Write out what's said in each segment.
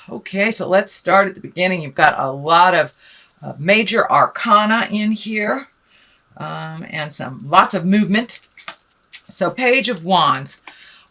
Okay, so let's start at the beginning. You've got a lot of major arcana in here, and lots of movement. So Page of Wands.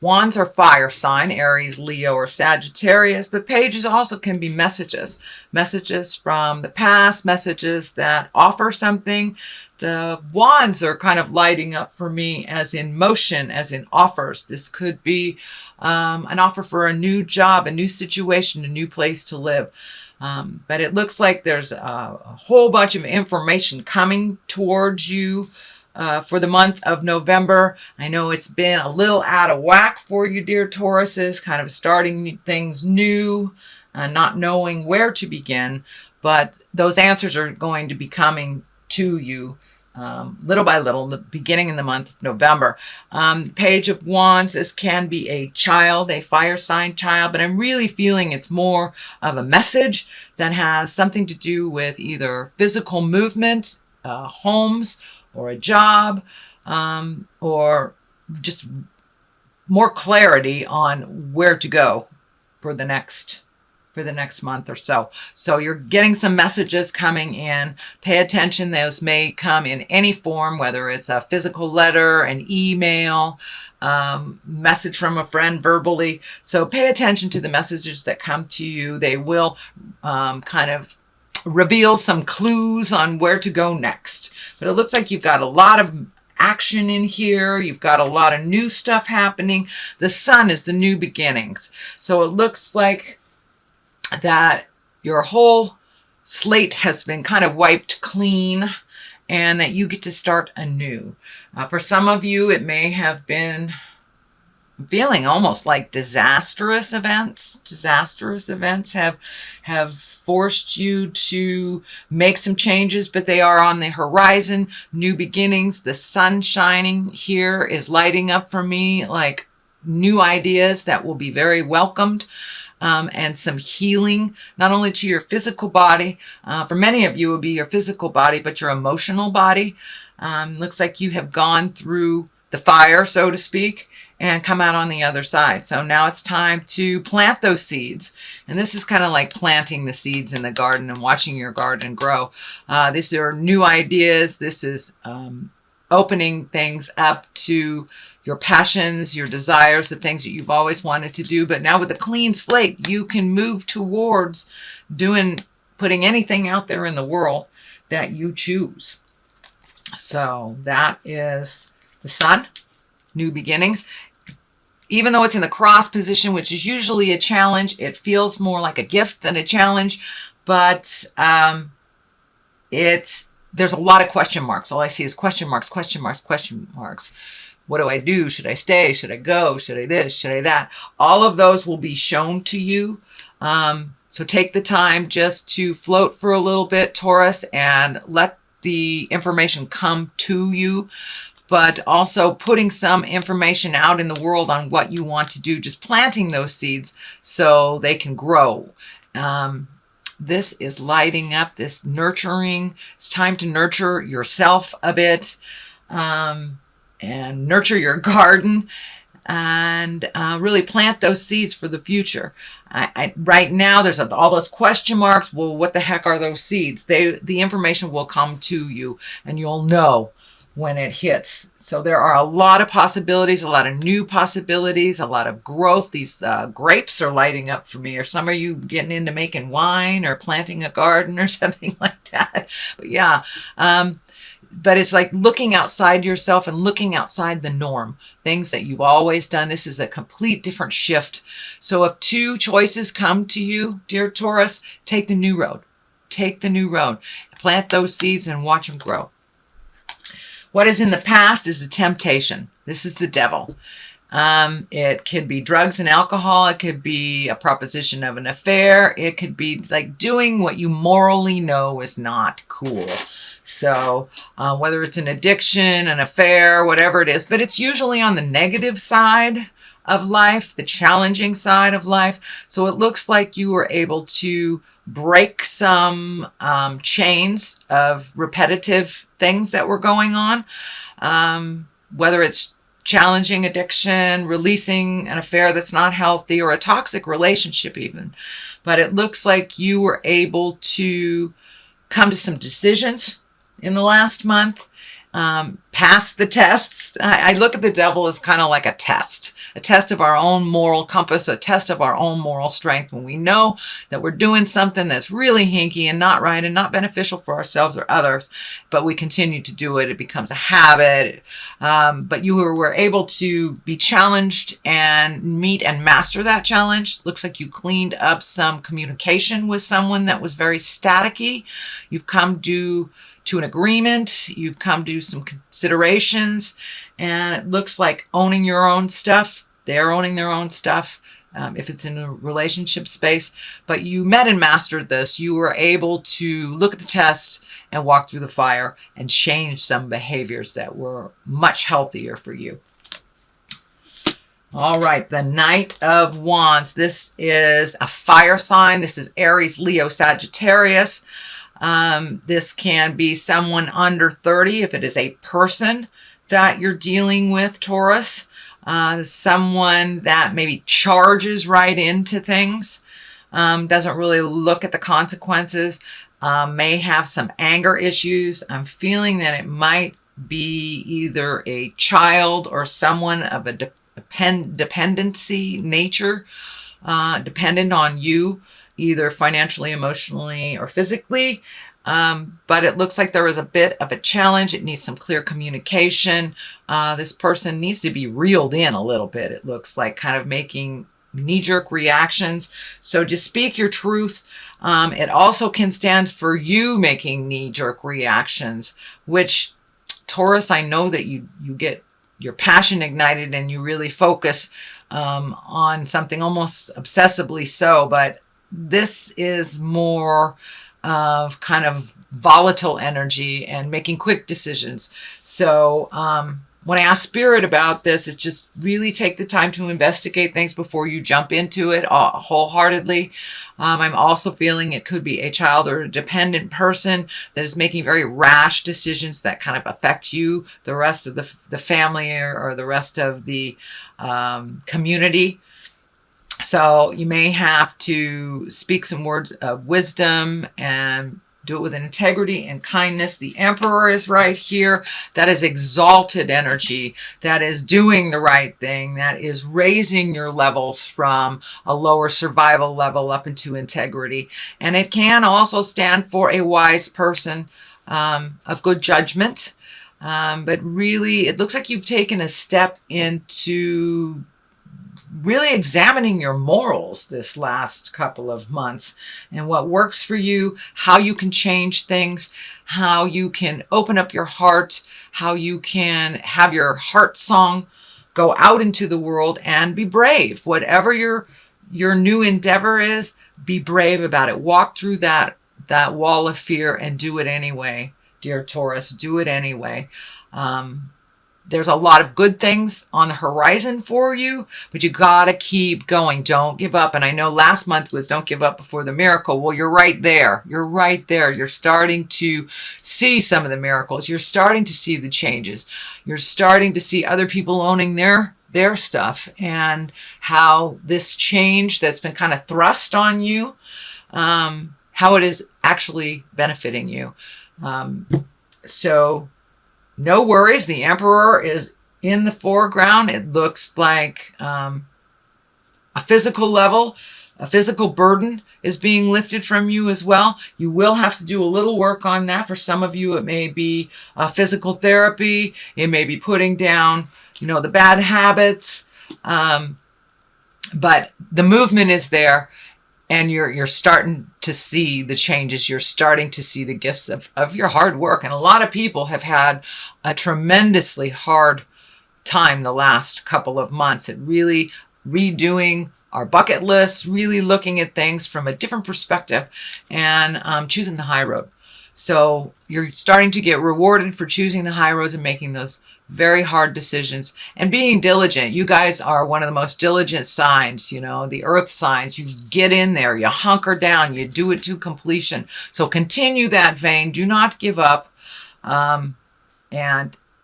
Wands are fire sign, Aries, Leo, or Sagittarius, but pages also can be messages. Messages from the past, messages that offer something. The wands are kind of lighting up for me as in motion, as in offers. This could be an offer for a new job, a new situation, a new place to live. But it looks like there's a whole bunch of information coming towards you for the month of November. I know it's been a little out of whack for you, dear Tauruses, kind of starting things new, not knowing where to begin, but those answers are going to be coming to you little by little, the beginning in the month of November. Page of Wands, this can be a child, a fire sign child, but I'm really feeling it's more of a message that has something to do with either physical movement, homes, or a job, or just more clarity on where to go for the next month or so. So you're getting some messages coming in. Pay attention. Those may come in any form, whether it's a physical letter, an email, message from a friend verbally. So pay attention to the messages that come to you. They will kind of reveal some clues on where to go next. But it looks like you've got a lot of action in here. You've got a lot of new stuff happening. The sun is the new beginnings. So it looks like that your whole slate has been kind of wiped clean and that you get to start anew. For some of you, it may have been feeling almost like disastrous events. Disastrous events have forced you to make some changes, but they are on the horizon. New beginnings. The sun shining here is lighting up for me like new ideas that will be very welcomed. And some healing, not only to your physical body. For many of you, it will be your physical body, but your emotional body. Looks like you have gone through the fire, so to speak, and come out on the other side. So now it's time to plant those seeds. And this is kind of like planting the seeds in the garden and watching your garden grow. These are new ideas. This is opening things up to your passions, your desires, the things that you've always wanted to do. But now with a clean slate, you can move towards putting anything out there in the world that you choose. So that is the sun, new beginnings. Even though it's in the cross position, which is usually a challenge, it feels more like a gift than a challenge. But there's a lot of question marks. All I see is question marks, question marks, question marks. What do I do? Should I stay? Should I go? Should I this? Should I that? All of those will be shown to you. So take the time just to float for a little bit, Taurus, and let the information come to you. But also putting some information out in the world on what you want to do, just planting those seeds so they can grow. This is lighting up, this nurturing. It's time to nurture yourself a bit and nurture your garden and really plant those seeds for the future. Right now, there's all those question marks. Well, what the heck are those seeds? The information will come to you and you'll know when it hits. So there are a lot of possibilities, a lot of new possibilities, a lot of growth. These grapes are lighting up for me. Or some of you getting into making wine or planting a garden or something like that. But yeah, but it's like looking outside yourself and looking outside the norm. Things that you've always done. This is a complete different shift. So if two choices come to you, dear Taurus, take the new road. Take the new road. Plant those seeds and watch them grow. What is in the past is a temptation. This is the devil. It could be drugs and alcohol. It could be a proposition of an affair. It could be like doing what you morally know is not cool. So whether it's an addiction, an affair, whatever it is, but it's usually on the negative side of life, the challenging side of life. So it looks like you were able to break some chains of repetitive things that were going on, whether it's challenging addiction, releasing an affair that's not healthy, or a toxic relationship even. But it looks like you were able to come to some decisions in the last month, pass the tests. I look at the devil as kind of like a test of our own moral compass, a test of our own moral strength. When we know that we're doing something that's really hinky and not right and not beneficial for ourselves or others, but we continue to do it, it becomes a habit. But you were able to be challenged and meet and master that challenge. Looks like you cleaned up some communication with someone that was very staticky. You've come to an agreement, you've come to some considerations, and it looks like owning your own stuff. They're owning their own stuff, if it's in a relationship space. But you met and mastered this. You were able to look at the test and walk through the fire and change some behaviors that were much healthier for you. All right, the Knight of Wands. This is a fire sign. This is Aries, Leo, Sagittarius. This can be someone under 30 if it is a person that you're dealing with, Taurus. Someone that maybe charges right into things, doesn't really look at the consequences, may have some anger issues. I'm feeling that it might be either a child or someone of a dependency nature, dependent on you, either financially, emotionally, or physically. But it looks like there is a bit of a challenge. It needs some clear communication. This person needs to be reeled in a little bit. It looks like kind of making knee-jerk reactions. So just speak your truth. It also can stand for you making knee-jerk reactions, which, Taurus, I know that you get your passion ignited and you really focus on something almost obsessively so, but this is more of kind of volatile energy and making quick decisions. So when I ask Spirit about this, it's just really take the time to investigate things before you jump into it wholeheartedly. I'm also feeling it could be a child or a dependent person that is making very rash decisions that kind of affect you, the rest of the family, or the rest of the community. So you may have to speak some words of wisdom and do it with integrity and kindness. The Emperor is right here. That is exalted energy. That is doing the right thing. That is raising your levels from a lower survival level up into integrity. And it can also stand for a wise person of good judgment. But really, it looks like you've taken a step into really examining your morals this last couple of months and what works for you, how you can change things, how you can open up your heart, how you can have your heart song go out into the world and be brave. Whatever your new endeavor is, be brave about it. Walk through that wall of fear and do it anyway, dear Taurus. Do it anyway. There's a lot of good things on the horizon for you, but you gotta keep going. Don't give up. And I know last month was don't give up before the miracle. Well, you're right there. You're right there. You're starting to see some of the miracles. You're starting to see the changes. You're starting to see other people owning their stuff, and how this change that's been kind of thrust on you, how it is actually benefiting you. So no worries. The Emperor is in the foreground. It looks like a physical level, a physical burden is being lifted from you as well. You will have to do a little work on that. For some of you, it may be physical therapy. It may be putting down, the bad habits. But the movement is there. And you're starting to see the changes. You're starting to see the gifts of your hard work. And a lot of people have had a tremendously hard time the last couple of months at really redoing our bucket lists, really looking at things from a different perspective, and choosing the high road. So you're starting to get rewarded for choosing the high roads and making those very hard decisions and being diligent. You guys are one of the most diligent signs, the earth signs. You get in there, you hunker down, you do it to completion. So continue that vein. Do not give up. And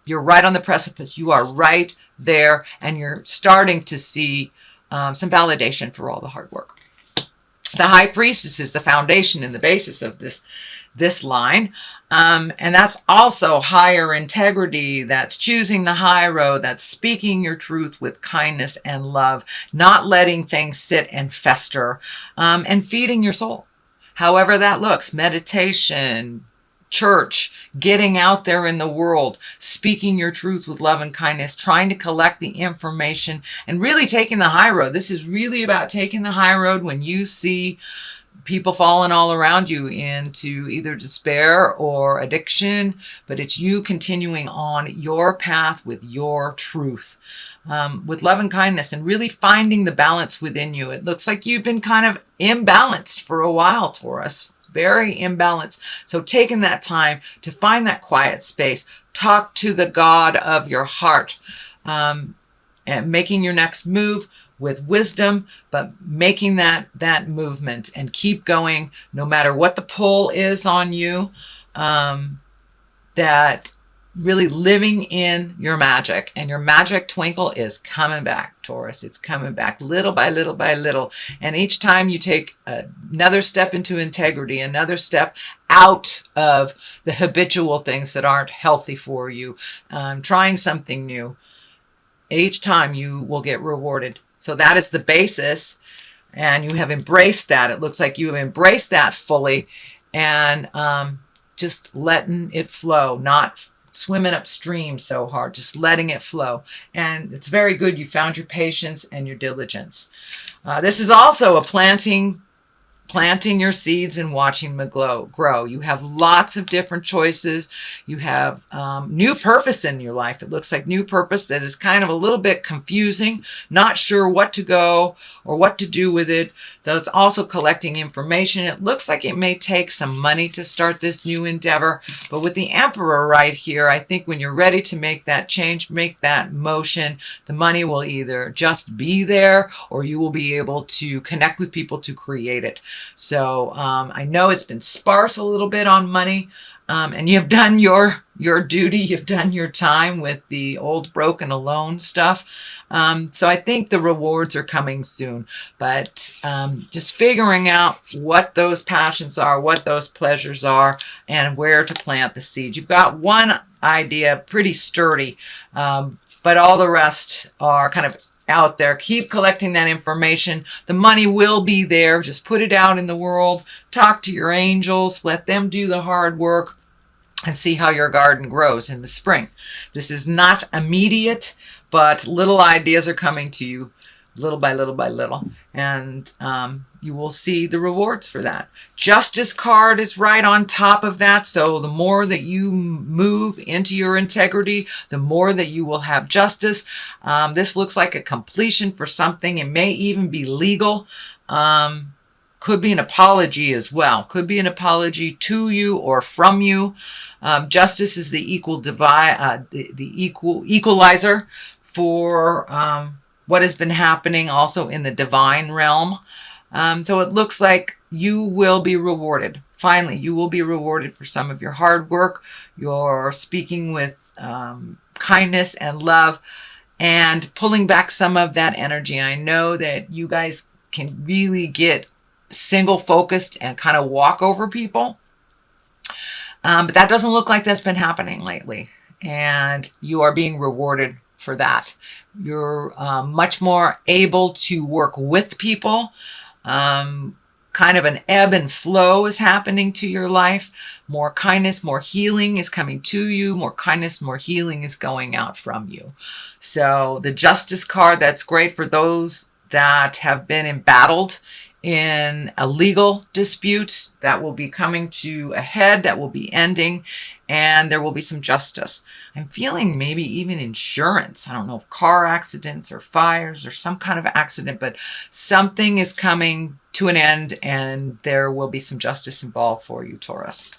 You're right on the precipice. You are right there, and you're starting to see some validation for all the hard work. The High Priestess is the foundation and the basis of this line. And that's also higher integrity. That's choosing the high road. That's speaking your truth with kindness and love, not letting things sit and fester, and feeding your soul. However that looks, meditation, church, getting out there in the world, speaking your truth with love and kindness, trying to collect the information, and really taking the high road. This is really about taking the high road when you see people falling all around you into either despair or addiction, but it's you continuing on your path with your truth, with love and kindness, and really finding the balance within you. It looks like you've been kind of imbalanced for a while, Taurus. Very imbalanced. So taking that time to find that quiet space, talk to the God of your heart, and making your next move with wisdom, but making that movement and keep going no matter what the pull is on you. That really living in your magic, and your magic twinkle is coming back, Taurus. It's coming back little by little by little. And each time you take another step into integrity, another step out of the habitual things that aren't healthy for you, trying something new, each time you will get rewarded. So that is the basis, and you have embraced that. It looks like you have embraced that fully, and just letting it flow, not swimming upstream so hard, just letting it flow. And it's very good. You found your patience and your diligence. This is also a planting your seeds and watching them grow. You have lots of different choices. You have new purpose in your life. It looks like new purpose that is kind of a little bit confusing, not sure what to go or what to do with it. So it's also collecting information. It looks like it may take some money to start this new endeavor, but with the Emperor right here, I think when you're ready to make that change, make that motion, the money will either just be there, or you will be able to connect with people to create it. So I know it's been sparse a little bit on money, and you've done your duty. You've done your time with the old broken alone stuff. So I think the rewards are coming soon, but just figuring out what those passions are, what those pleasures are, and where to plant the seed. You've got one idea pretty sturdy, but all the rest are kind of out there. Keep collecting that information. The money will be there. Just put it out in the world. Talk to your angels. Let them do the hard work, and see how your garden grows in the spring. This is not immediate, but little ideas are coming to you little by little by little, and you will see the rewards for that. Justice card is right on top of that, so the more that you move into your integrity, the more that you will have justice. This looks like a completion for something. It may even be legal. Could be an apology as well. Could be an apology to you or from you. Justice is the equalizer for what has been happening also in the divine realm. So it looks like you will be rewarded. Finally, you will be rewarded for some of your hard work, your speaking with kindness and love, and pulling back some of that energy. I know that you guys can really get single focused and kind of walk over people. But that doesn't look like that's been happening lately. And you are being rewarded for that. You're much more able to work with people. Kind of an ebb and flow is happening to your life. More kindness, more healing is coming to you. More kindness, more healing is going out from you. So the Justice card, that's great for those that have been embattled in a legal dispute that will be coming to a head, that will be ending, and there will be some justice. I'm feeling maybe even insurance. I don't know if car accidents or fires or some kind of accident, but something is coming to an end, and there will be some justice involved for you, Taurus.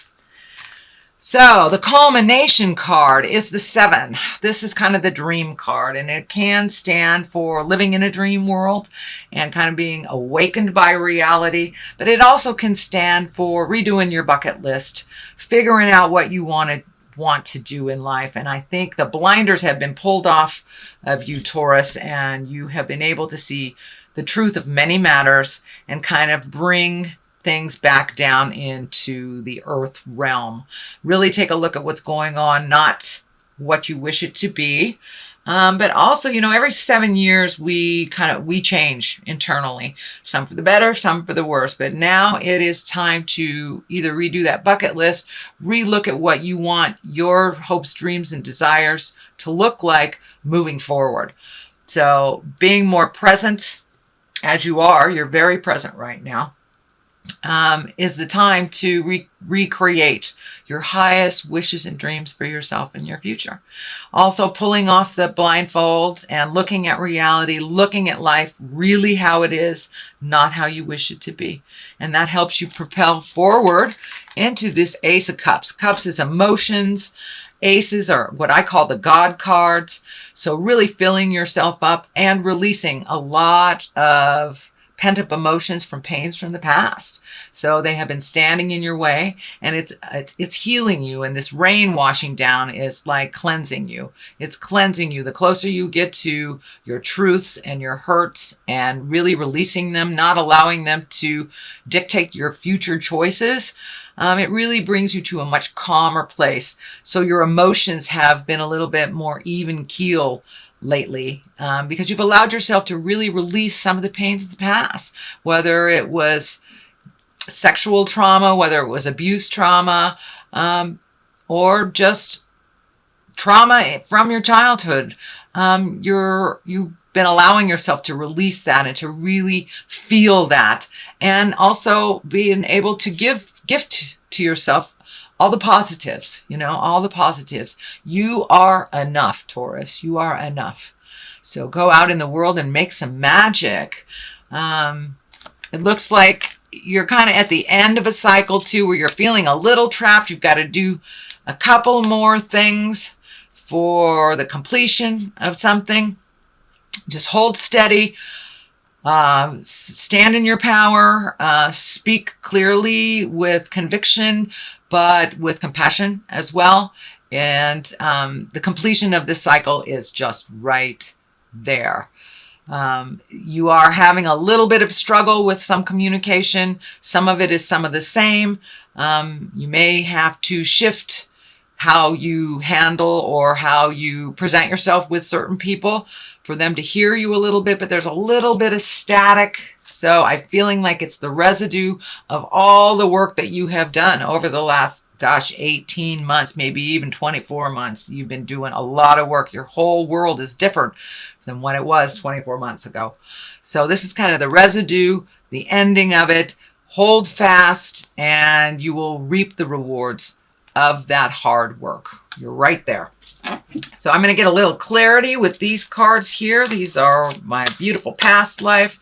So the culmination card is the 7. This is kind of the dream card, and it can stand for living in a dream world and kind of being awakened by reality. But it also can stand for redoing your bucket list, figuring out what you want to want to do in life. And I think the blinders have been pulled off of you, Taurus, and you have been able to see the truth of many matters and kind of bring things back down into the earth realm. Really take a look at what's going on, not what you wish it to be. But also, you know, every 7 years we change internally, some for the better, some for the worse. But now it is time to either redo that bucket list, relook at what you want your hopes, dreams, and desires to look like moving forward. So being more present, as you are, you're very present right now, is the time to recreate your highest wishes and dreams for yourself and your future. Also pulling off the blindfolds and looking at reality, looking at life really how it is, not how you wish it to be. And that helps you propel forward into this Ace of Cups. Cups is emotions. Aces are what I call the God cards. So really filling yourself up and releasing a lot of pent-up emotions from pains from the past. So they have been standing in your way, and it's healing you, and this rain washing down is like cleansing you. It's cleansing you. The closer you get to your truths and your hurts and really releasing them, not allowing them to dictate your future choices, it really brings you to a much calmer place. So your emotions have been a little bit more even keel lately, because you've allowed yourself to really release some of the pains of the past, whether it was sexual trauma, whether it was abuse trauma, or just trauma from your childhood. You've been allowing yourself to release that and to really feel that, and also being able to gift to yourself all the positives, you know, all the positives. You are enough, Taurus. You are enough. So go out in the world and make some magic. It looks like you're kind of at the end of a cycle too, where you're feeling a little trapped. You've got to do a couple more things for the completion of something. Just hold steady. Stand in your power. Speak clearly with conviction, but with compassion as well. And the completion of this cycle is just right there. You are having a little bit of struggle with some communication. Some of it is some of the same. You may have to shift how you handle or how you present yourself with certain people for them to hear you a little bit, but there's a little bit of static. So I'm feeling like it's the residue of all the work that you have done over the last, 18 months, maybe even 24 months. You've been doing a lot of work. Your whole world is different than what it was 24 months ago. So this is kind of the residue, the ending of it. Hold fast and you will reap the rewards of that hard work. You're right there. So I'm going to get a little clarity with these cards here. These are my beautiful past life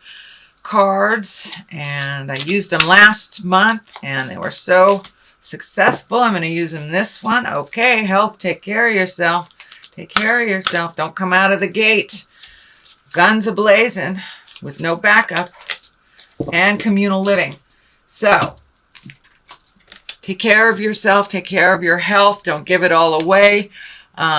cards, and I used them last month and they were so successful. I'm going to use them this one. Okay, health, take care of yourself. Take care of yourself. Don't come out of the gate guns a-blazing with no backup. And communal living. So take care of yourself. Take care of your health. Don't give it all away.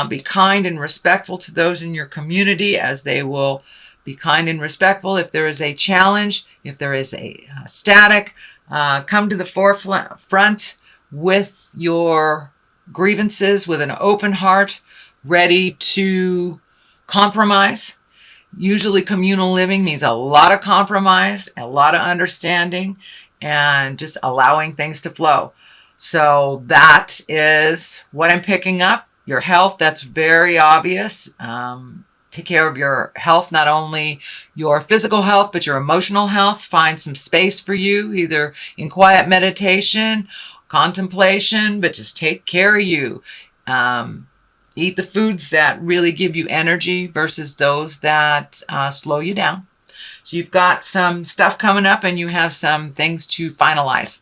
Be kind and respectful to those in your community, as they will be kind and respectful. If there is a challenge, if there is a static, come to the forefront with your grievances with an open heart, ready to compromise. Usually communal living means a lot of compromise, a lot of understanding, and just allowing things to flow. So that is what I'm picking up. Your health, that's very obvious. Take care of your health, not only your physical health, but your emotional health. Find some space for you, either in quiet meditation, contemplation, but just take care of you. Eat the foods that really give you energy versus those that slow you down. So you've got some stuff coming up and you have some things to finalize.